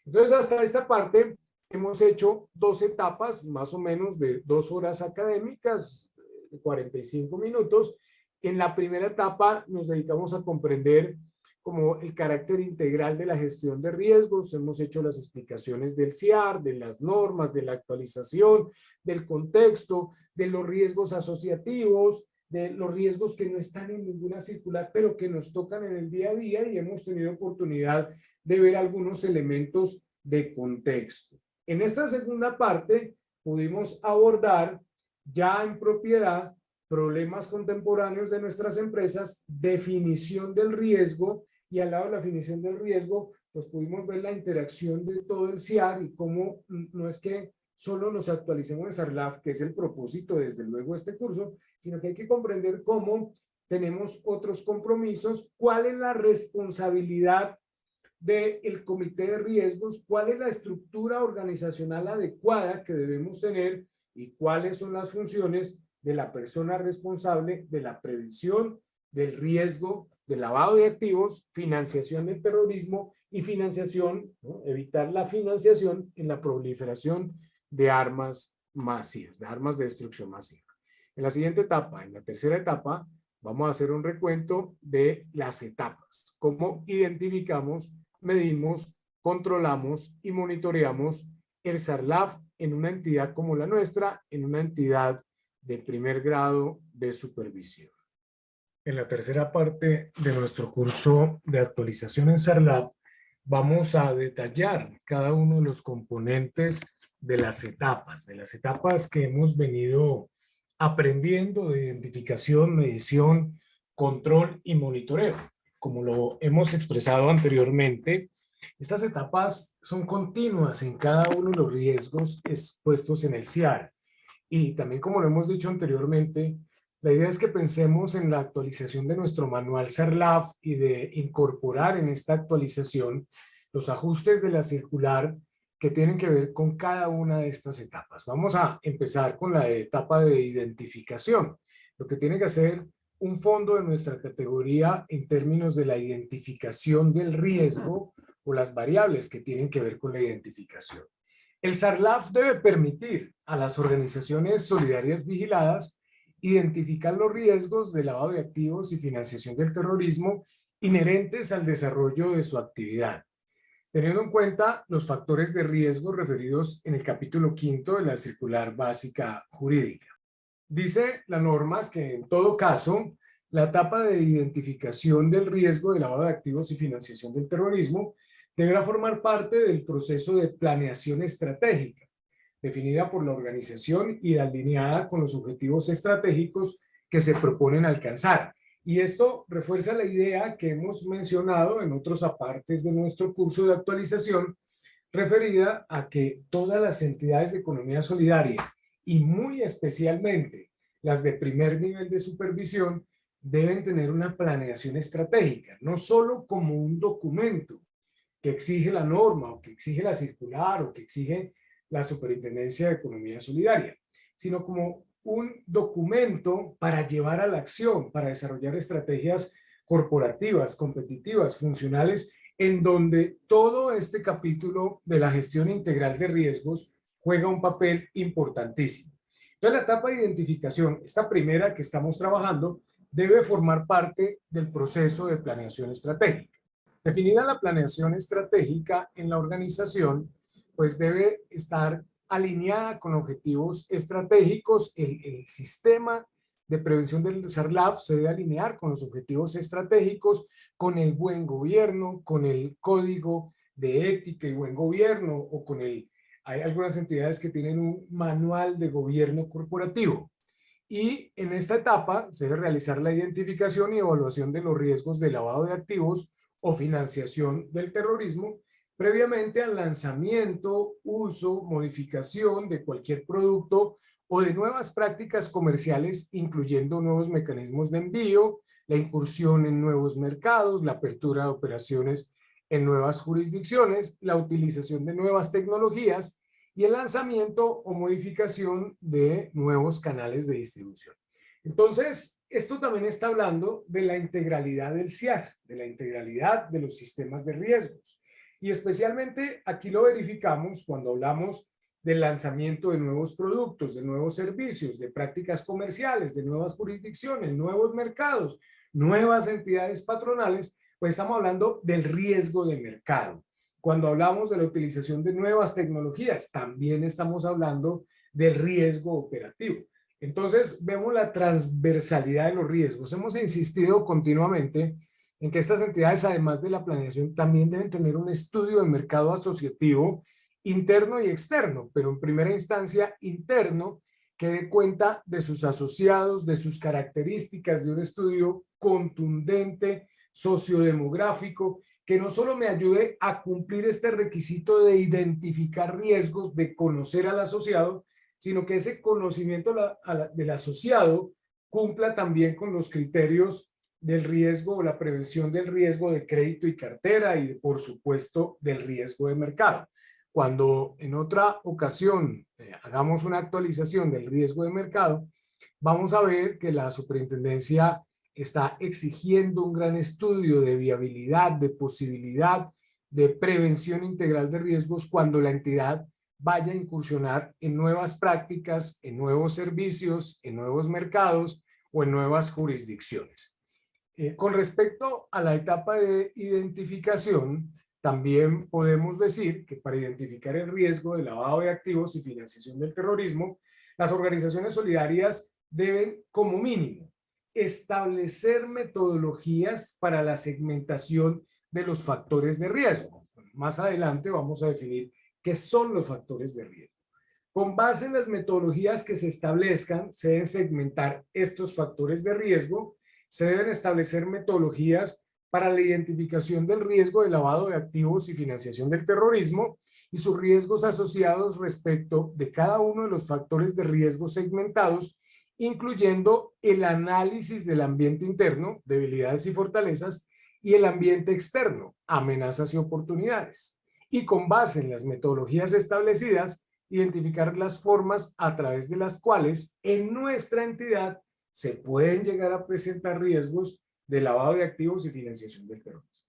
Entonces, hasta esta parte hemos hecho 2 etapas, más o menos de 2 horas académicas, 45 minutos. En la primera etapa nos dedicamos a comprender como el carácter integral de la gestión de riesgos. Hemos hecho las explicaciones del CIAR, de las normas, de la actualización, del contexto, de los riesgos asociativos, de los riesgos que no están en ninguna circular, pero que nos tocan en el día a día, y hemos tenido oportunidad de ver algunos elementos de contexto. En esta segunda parte pudimos abordar ya en propiedad problemas contemporáneos de nuestras empresas, definición del riesgo, y al lado de la definición del riesgo, pues pudimos ver la interacción de todo el CIAR y cómo no es que solo nos actualicemos en SARLAF, que es el propósito desde luego de este curso, sino que hay que comprender cómo tenemos otros compromisos, cuál es la responsabilidad del comité de riesgos, cuál es la estructura organizacional adecuada que debemos tener y cuáles son las funciones de la persona responsable de la prevención del riesgo de lavado de activos, financiación del terrorismo y financiación, ¿no? Evitar la financiación en la proliferación de armas masivas, de armas de destrucción masiva. En la siguiente etapa, en la tercera etapa, vamos a hacer un recuento de las etapas, cómo identificamos, medimos, controlamos y monitoreamos el SARLAF en una entidad como la nuestra, en una entidad de primer grado de supervisión. En la tercera parte de nuestro curso de actualización en SARLAF, vamos a detallar cada uno de los componentes de las etapas que hemos venido aprendiendo de identificación, medición, control y monitoreo. Como lo hemos expresado anteriormente, estas etapas son continuas en cada uno de los riesgos expuestos en el CIAR. Y también, como lo hemos dicho anteriormente, la idea es que pensemos en la actualización de nuestro manual SARLAF y de incorporar en esta actualización los ajustes de la circular que tienen que ver con cada una de estas etapas. Vamos a empezar con la etapa de identificación. Lo que tiene que hacer un fondo de nuestra categoría en términos de la identificación del riesgo o las variables que tienen que ver con la identificación. El SARLAF debe permitir a las organizaciones solidarias vigiladas identificar los riesgos de lavado de activos y financiación del terrorismo inherentes al desarrollo de su actividad, teniendo en cuenta los factores de riesgo referidos en el capítulo 5 de la Circular Básica Jurídica. Dice la norma que en todo caso, la etapa de identificación del riesgo de lavado de activos y financiación del terrorismo deberá formar parte del proceso de planeación estratégica, definida por la organización y alineada con los objetivos estratégicos que se proponen alcanzar. Y esto refuerza la idea que hemos mencionado en otros apartes de nuestro curso de actualización, referida a que todas las entidades de economía solidaria, y muy especialmente las de primer nivel de supervisión, deben tener una planeación estratégica, no solo como un documento que exige la norma o que exige la circular o que exige la Superintendencia de Economía Solidaria, sino como un documento para llevar a la acción, para desarrollar estrategias corporativas, competitivas, funcionales, en donde todo este capítulo de la gestión integral de riesgos juega un papel importantísimo. Entonces, la etapa de identificación, esta primera que estamos trabajando, debe formar parte del proceso de planeación estratégica. Definida la planeación estratégica en la organización, pues debe estar alineada con objetivos estratégicos. El sistema de prevención del SARLAF se debe alinear con los objetivos estratégicos, con el buen gobierno, con el código de ética y buen gobierno, o con el, hay algunas entidades que tienen un manual de gobierno corporativo. Y en esta etapa se debe realizar la identificación y evaluación de los riesgos de lavado de activos o financiación del terrorismo, previamente al lanzamiento, uso, modificación de cualquier producto o de nuevas prácticas comerciales, incluyendo nuevos mecanismos de envío, la incursión en nuevos mercados, la apertura de operaciones en nuevas jurisdicciones, la utilización de nuevas tecnologías y el lanzamiento o modificación de nuevos canales de distribución. Entonces, esto también está hablando de la integralidad del CIAR, de la integralidad de los sistemas de riesgos. Y especialmente aquí lo verificamos cuando hablamos del lanzamiento de nuevos productos, de nuevos servicios, de prácticas comerciales, de nuevas jurisdicciones, nuevos mercados, nuevas entidades patronales, pues estamos hablando del riesgo de mercado. Cuando hablamos de la utilización de nuevas tecnologías, también estamos hablando del riesgo operativo. Entonces, vemos la transversalidad de los riesgos. Hemos insistido continuamente en que estas entidades, además de la planeación, también deben tener un estudio de mercado asociativo interno y externo, pero en primera instancia interno, que dé cuenta de sus asociados, de sus características, de un estudio contundente, sociodemográfico, que no solo me ayude a cumplir este requisito de identificar riesgos, de conocer al asociado, sino que ese conocimiento del asociado cumpla también con los criterios del riesgo o la prevención del riesgo de crédito y cartera y, por supuesto, del riesgo de mercado. Cuando en otra ocasión hagamos una actualización del riesgo de mercado, vamos a ver que la superintendencia está exigiendo un gran estudio de viabilidad, de posibilidad, de prevención integral de riesgos cuando la entidad vaya a incursionar en nuevas prácticas, en nuevos servicios, en nuevos mercados o en nuevas jurisdicciones. Con respecto a la etapa de identificación, también podemos decir que para identificar el riesgo de lavado de activos y financiación del terrorismo, las organizaciones solidarias deben, como mínimo, establecer metodologías para la segmentación de los factores de riesgo. Más adelante vamos a definir qué son los factores de riesgo. Con base en las metodologías que se establezcan, se deben segmentar estos factores de riesgo, se deben establecer metodologías para la identificación del riesgo de lavado de activos y financiación del terrorismo y sus riesgos asociados respecto de cada uno de los factores de riesgo segmentados, incluyendo el análisis del ambiente interno, debilidades y fortalezas, y el ambiente externo, amenazas y oportunidades. Y con base en las metodologías establecidas, identificar las formas a través de las cuales en nuestra entidad se pueden llegar a presentar riesgos de lavado de activos y financiación del terrorismo.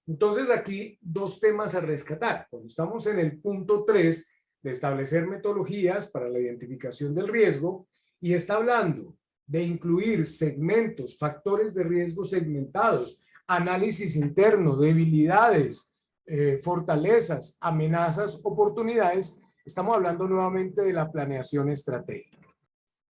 Entonces aquí dos temas a rescatar. Cuando estamos en el punto 3 de establecer metodologías para la identificación del riesgo y está hablando de incluir segmentos, factores de riesgo segmentados, análisis interno, debilidades, fortalezas, amenazas, oportunidades, estamos hablando nuevamente de la planeación estratégica.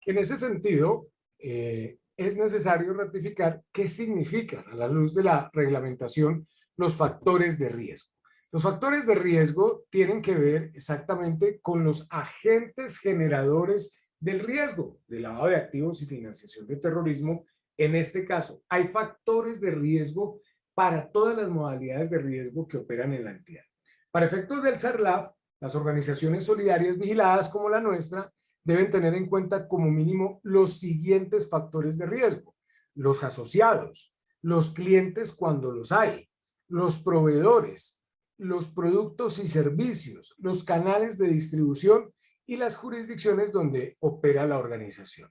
En ese sentido, es necesario ratificar qué significan, a la luz de la reglamentación, los factores de riesgo. Los factores de riesgo tienen que ver exactamente con los agentes generadores del riesgo de lavado de activos y financiación de terrorismo. En este caso, hay factores de riesgo para todas las modalidades de riesgo que operan en la entidad. Para efectos del SARLAF, las organizaciones solidarias vigiladas como la nuestra deben tener en cuenta como mínimo los siguientes factores de riesgo: los asociados, los clientes cuando los hay, los proveedores, los productos y servicios, los canales de distribución y las jurisdicciones donde opera la organización.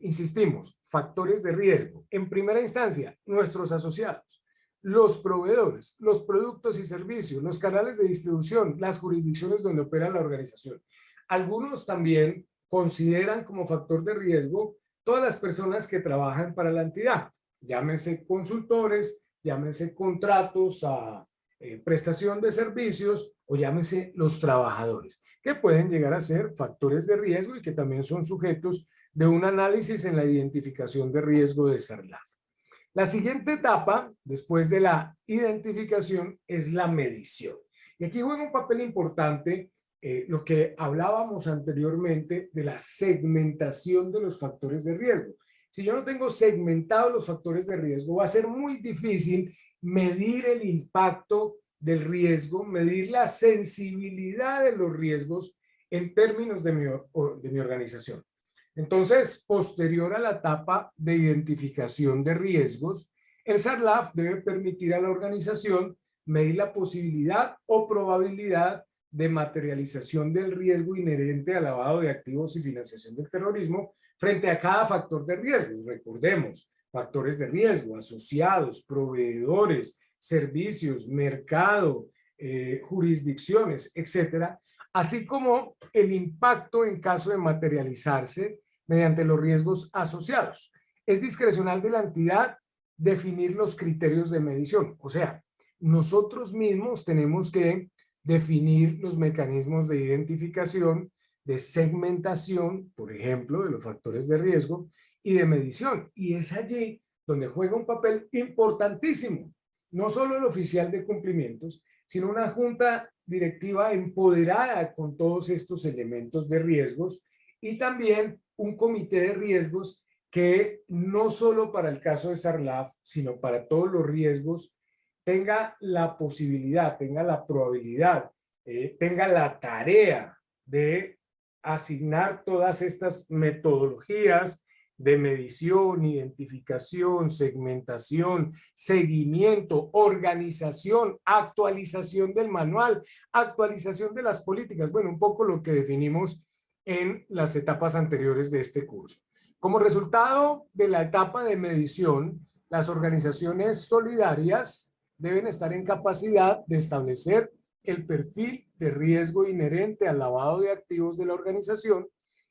Insistimos, factores de riesgo. En primera instancia, nuestros asociados, los proveedores, los productos y servicios, los canales de distribución, las jurisdicciones donde opera la organización. Algunos también consideran como factor de riesgo todas las personas que trabajan para la entidad, llámense consultores, llámense contratos a prestación de servicios o llámense los trabajadores, que pueden llegar a ser factores de riesgo y que también son sujetos de un análisis en la identificación de riesgo de SARLAF. La siguiente etapa, después de la identificación, es la medición. Y aquí juega un papel importante lo que hablábamos anteriormente de la segmentación de los factores de riesgo. Si yo no tengo segmentados los factores de riesgo, va a ser muy difícil medir el impacto del riesgo, medir la sensibilidad de los riesgos en términos de mi organización. Entonces, posterior a la etapa de identificación de riesgos, el SARLAF debe permitir a la organización medir la posibilidad o probabilidad de materialización del riesgo inherente al lavado de activos y financiación del terrorismo frente a cada factor de riesgo. Recordemos, factores de riesgo, asociados, proveedores, servicios, mercado, jurisdicciones, etcétera, así como el impacto en caso de materializarse mediante los riesgos asociados. Es discrecional de la entidad definir los criterios de medición, o sea, nosotros mismos tenemos que definir los mecanismos de identificación, de segmentación, por ejemplo, de los factores de riesgo y de medición. Y es allí donde juega un papel importantísimo, no solo el oficial de cumplimientos, sino una junta directiva empoderada con todos estos elementos de riesgos y también un comité de riesgos que no solo para el caso de Sarlaf, sino para todos los riesgos, tenga la posibilidad, tenga la probabilidad, tenga la tarea de asignar todas estas metodologías de medición, identificación, segmentación, seguimiento, organización, actualización del manual, actualización de las políticas. Bueno, un poco lo que definimos en las etapas anteriores de este curso. Como resultado de la etapa de medición, las organizaciones solidarias deben estar en capacidad de establecer el perfil de riesgo inherente al lavado de activos de la organización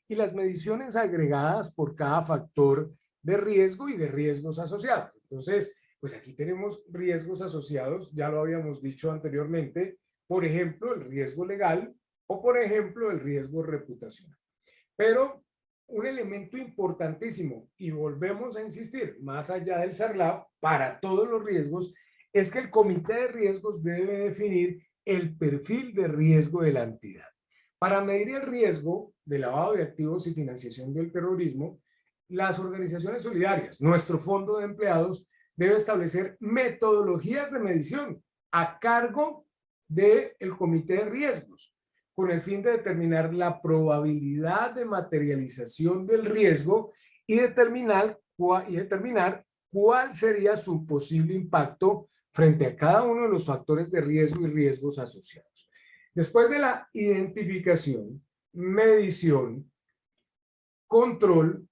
y las mediciones agregadas por cada factor de riesgo y de riesgos asociados. Entonces, pues aquí tenemos riesgos asociados, ya lo habíamos dicho anteriormente, por ejemplo, el riesgo legal o por ejemplo, el riesgo reputacional. Pero un elemento importantísimo, y volvemos a insistir, más allá del SARLAF, para todos los riesgos, es que el comité de riesgos debe definir el perfil de riesgo de la entidad. Para medir el riesgo de lavado de activos y financiación del terrorismo, las organizaciones solidarias, nuestro fondo de empleados, debe establecer metodologías de medición a cargo del comité de riesgos, con el fin de determinar la probabilidad de materialización del riesgo y determinar cuál sería su posible impacto frente a cada uno de los factores de riesgo y riesgos asociados. Después de la identificación, medición, control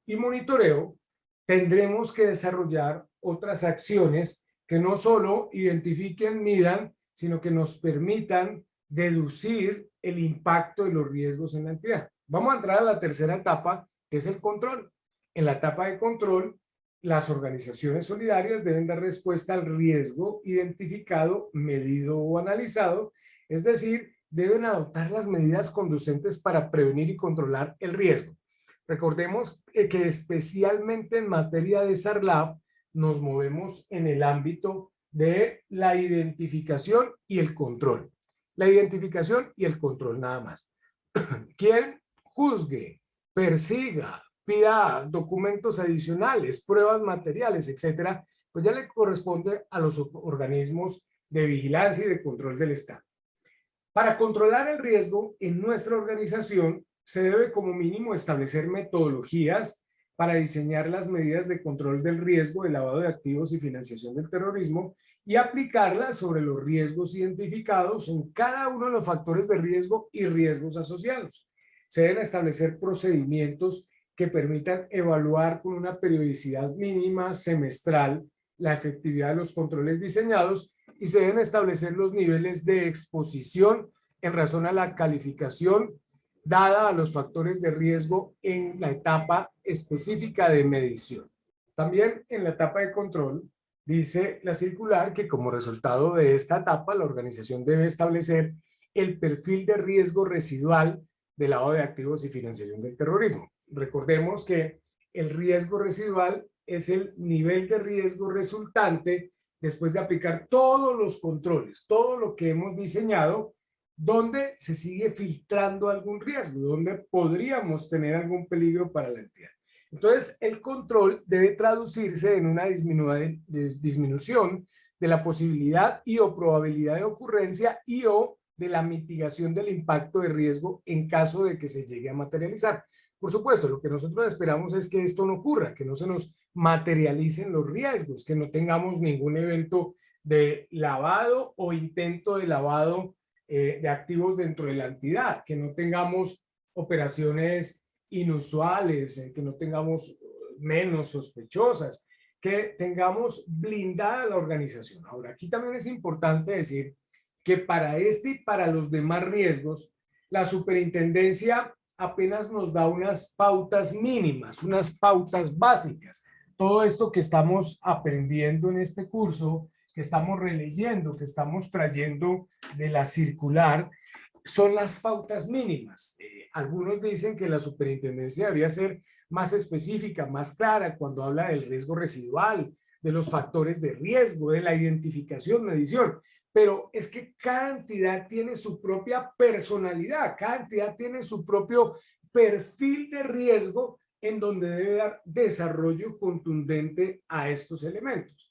y monitoreo, tendremos que desarrollar otras acciones que no solo identifiquen, midan, sino que nos permitan deducir el impacto de los riesgos en la entidad. Vamos a entrar a la tercera etapa, que es el control. En la etapa de control, las organizaciones solidarias deben dar respuesta al riesgo identificado, medido o analizado, es decir, deben adoptar las medidas conducentes para prevenir y controlar el riesgo. Recordemos que especialmente en materia de SARLAF nos movemos en el ámbito de la identificación y el control. La identificación y el control nada más. Quien juzgue, persiga, pida documentos adicionales, pruebas materiales, etcétera, pues ya le corresponde a los organismos de vigilancia y de control del Estado. Para controlar el riesgo en nuestra organización se debe como mínimo establecer metodologías para diseñar las medidas de control del riesgo de lavado de activos y financiación del terrorismo y aplicarlas sobre los riesgos identificados en cada uno de los factores de riesgo y riesgos asociados. Se deben establecer procedimientos que permitan evaluar con una periodicidad mínima semestral la efectividad de los controles diseñados y se deben establecer los niveles de exposición en razón a la calificación dada a los factores de riesgo en la etapa específica de medición. También en la etapa de control dice la circular que como resultado de esta etapa la organización debe establecer el perfil de riesgo residual de lavado de activos y financiación del terrorismo. Recordemos que el riesgo residual es el nivel de riesgo resultante después de aplicar todos los controles, todo lo que hemos diseñado, donde se sigue filtrando algún riesgo, donde podríamos tener algún peligro para la entidad. Entonces, el control debe traducirse en una disminución de la posibilidad y o probabilidad de ocurrencia y o de la mitigación del impacto de riesgo en caso de que se llegue a materializar. Por supuesto, lo que nosotros esperamos es que esto no ocurra, que no se nos materialicen los riesgos, que no tengamos ningún evento de lavado o intento de lavado de activos dentro de la entidad, que no tengamos operaciones inusuales, que no tengamos menos sospechosas, que tengamos blindada la organización. Ahora, aquí también es importante decir que para este y para los demás riesgos, la superintendencia apenas nos da unas pautas mínimas, unas pautas básicas. Todo esto que estamos aprendiendo en este curso, que estamos releyendo, que estamos trayendo de la circular, son las pautas mínimas. Algunos dicen que la superintendencia debería ser más específica, más clara cuando habla del riesgo residual, de los factores de riesgo, de la identificación, medición. Pero es que cada entidad tiene su propia personalidad, cada entidad tiene su propio perfil de riesgo en donde debe dar desarrollo contundente a estos elementos.